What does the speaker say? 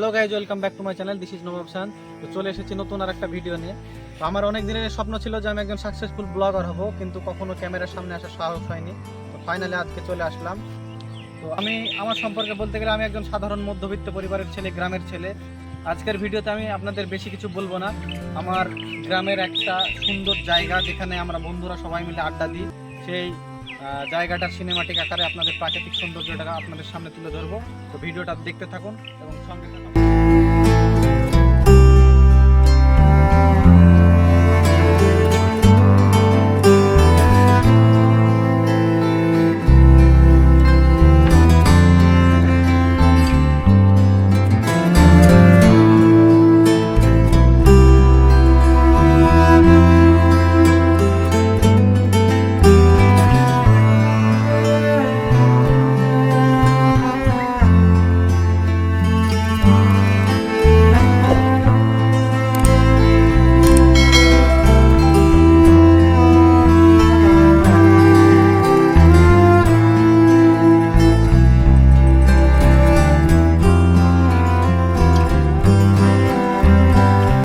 Hello guys, welcome back to my channel. This is Nawab Shan. তো চলে এসেছি নতুন আর একটা ভিডিও নিয়ে। তো আমার অনেক দিনের স্বপ্ন ছিল যে আমি একজন সাকসেসফুল ব্লগার হব, কিন্তু কখনো ক্যামেরার সামনে আসার সাহস হয়নি। তো ফাইনালি আজকে চলে আসলাম। তো আমি আমার সম্পর্কে বলতে গেলে আমি একজন সাধারণ মধ্যবিত্ত পরিবারের ছেলে, গ্রামের ছেলে। আজকের ভিডিওতে আমি আপনাদের বেশি কিছু বলবো না। আমার গ্রামের একটা সুন্দর জায়গা যেখানে আমরা বন্ধুরা সবাই মিলে আড্ডা দিই, সেই জায়গাটার সিনেমাটিক আকারে আপনাদের প্রাকৃতিক সৌন্দর্যটা আপনাদের সামনে তুলে ধরবো। তো ভিডিওটা দেখতে থাকুন এবং সঙ্গে থাকুন।